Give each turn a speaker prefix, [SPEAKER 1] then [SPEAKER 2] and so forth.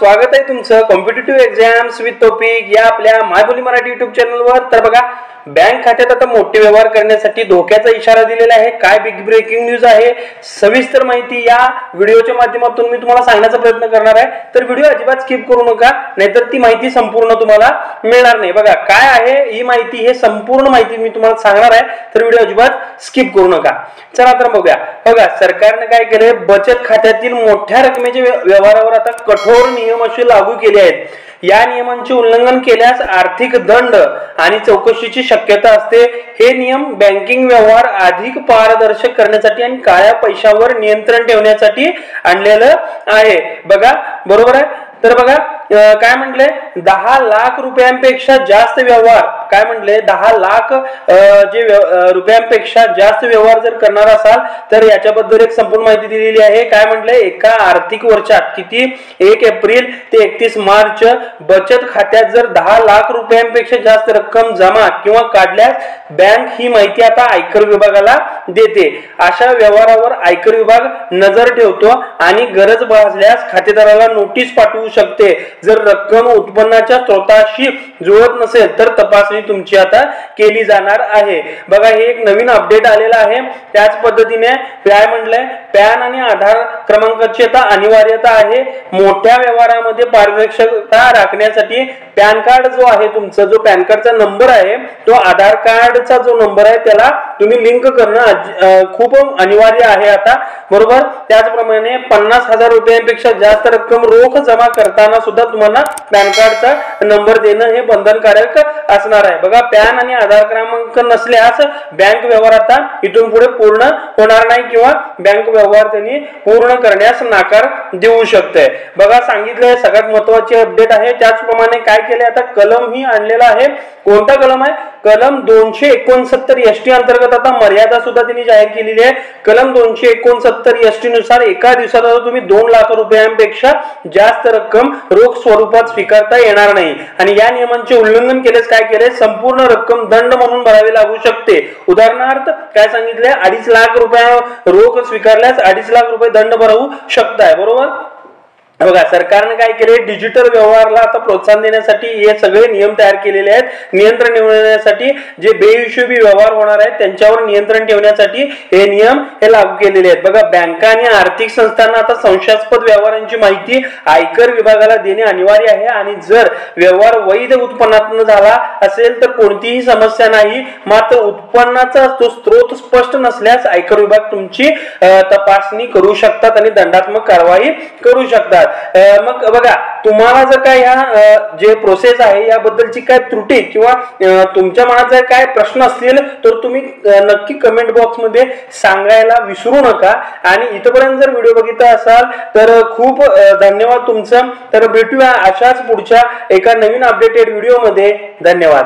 [SPEAKER 1] स्वागत आहे तुमचं कॉम्पिटिटिव्ह एक्झाम्स विथ टॉपिक या आपल्या मायबोली मराठी युट्यूब चॅनलवर। तर बघा, बँक खात्यात आता मोठे व्यवहार करण्यासाठी धोक्याचा इशारा दिलेला आहे। काय बिग ब्रेकिंग न्यूज आहे, सविस्तर माहिती या व्हिडिओच्या माध्यमातून मी तुम्हाला सांगण्याचा प्रयत्न करणार आहे। तर व्हिडिओ अजिबात स्किप करू नका, नाहीतर ती माहिती संपूर्ण तुम्हाला मिळणार नाही। बघा काय आहे ही माहिती, हे संपूर्ण माहिती मी तुम्हाला सांगणार आहे, तर व्हिडिओ अजिबात स्किप करू नका। चला तर बघूया। बघा, सरकारने काय केले, बचत खात्यातील मोठ्या रकमेच्या व्यवहारावर आता कठोर नियम असे लागू केले आहेत। या नियमांचे उल्लंघन केल्यास आर्थिक दंड आणि चौकशीची शक्यता असते। हे नियम बँकिंग व्यवहार अधिक पारदर्शक करण्यासाठी आणि काळ्या पैशावर नियंत्रण ठेवण्यासाठी आणलेलं आहे। बघा, बरोबर आहे। तर बघा काय म्हटले, 10 लाख रुपयांपेक्षा जास्त व्यवहार, काय म्हटले 10 लाख रुपयांपेक्षा जास्त व्यवहार जर करणार असाल तर याच्याबद्दल एक संपूर्ण माहिती दिलेली आहे। काय म्हटले, एका आर्थिक वर्षात किती 1 एप्रिल ते 31 मार्च बचत खात्यात जर 10 लाख रुपयांपेक्षा जास्त रक्कम जमा किंवा काढल्यास बँक ही माहिती आता आयकर विभागाला देते। अशा व्यवहारावर आयकर विभाग नजर ठेवतो आणि गरज भासल्यास खातेदाराला नोटीस पाठवू शकते। जर रक्कम उत्पन्नाच्या स्रोताशी जुळत नसेल तर तपासणी तुमची आता केली जाणार आहे। बघा, हे एक नवीन अपडेट आलेला आहे। त्याच पद्धतीने काय म्हटलंय, पॅन आणि आधार क्रमांकाची आता अनिवार्यता आहे। मोठ्या व्यवहारामध्ये पारदर्शकता राखण्यासाठी पॅन कार्ड जो आहे तुमचा, जो पॅन कार्डचा नंबर आहे तो आधार कार्डचा जो नंबर आहे त्याला तुम्ही लिंक करणं खूप अनिवार्य आहे आता, बरोबर। त्याचप्रमाणे 50,000 रुपयांपेक्षा जास्त रक्कम रोख जमा करताना सुद्धा तुम्हाला पॅन कार्डचा नंबर देणं हे बंधनकारक असणार आहे। बघा, पॅन आणि आधार क्रमांक नसल्यास बँक व्यवहार आता इथून पुढे पूर्ण होणार नाही किंवा बँक व्यवहार त्यांनी पूर्ण करण्यास नकार देऊ शकते। बघा, सांगितलंय सगळ्यात महत्त्वाची अपडेट आहे। त्याचप्रमाणे काय केले, आता कलम ही आणलेला आहे। कोणता कलम आहे, कलम 269 एसटी अंतर्गत आता मर्यादा सुद्धा त्यांनी जाहीर केलेली आहे। कलम 269 एसटी नुसार एका दिवसात तुम्ही 2 लाख रुपयांपेक्षा जास्त रक्कम रोख स्वरूपात स्वीकारता येणार नाही आणि या नियमांचे उल्लंघन केल्यास काय केले, संपूर्ण रक्कम दंड म्हणून भरावी लागू शकते। उदाहरणार्थ काय सांगितले, 2.5 लाख रुपये रोख स्वीकारल्यास 2.5 लाख रुपये दंड भरू शकताय, बरोबर। बघा, सरकारने काय केले, डिजिटल व्यवहाराला आता प्रोत्साहन देण्यासाठी हे सगळे नियम तयार केलेले आहेत। नियंत्रण ठेवण्यासाठी जे बेहिशोबी व्यवहार होणार आहेत त्यांच्यावर नियंत्रण ठेवण्यासाठी हे नियम हे लागू केलेले आहेत। बघा, बँका आणि आर्थिक संस्थांना आता संशयास्पद व्यवहारांची माहिती आयकर विभागाला देणे अनिवार्य आहे आणि जर व्यवहार वैध उत्पन्नातून झाला असेल तर कोणतीही समस्या नाही। मात्र उत्पन्नाचा तो स्रोत स्पष्ट नसल्यास आयकर विभाग तुमची तपासणी करू शकतात आणि दंडात्मक कारवाई करू शकतात। मग बघा, तुम्हाला जर काय ह्या जे प्रोसेस आहे याबद्दलची काय त्रुटी किंवा तुमच्या मनात जर काय प्रश्न असतील तर तुम्ही नक्की कमेंट बॉक्स मध्ये सांगायला विसरू नका। आणि इथपर्यंत जर व्हिडिओ बघितला असाल तर खूप धन्यवाद तुमचं। तर भेटूया अशाच पुढच्या एका नवीन अपडेटेड व्हिडिओ मध्ये। धन्यवाद।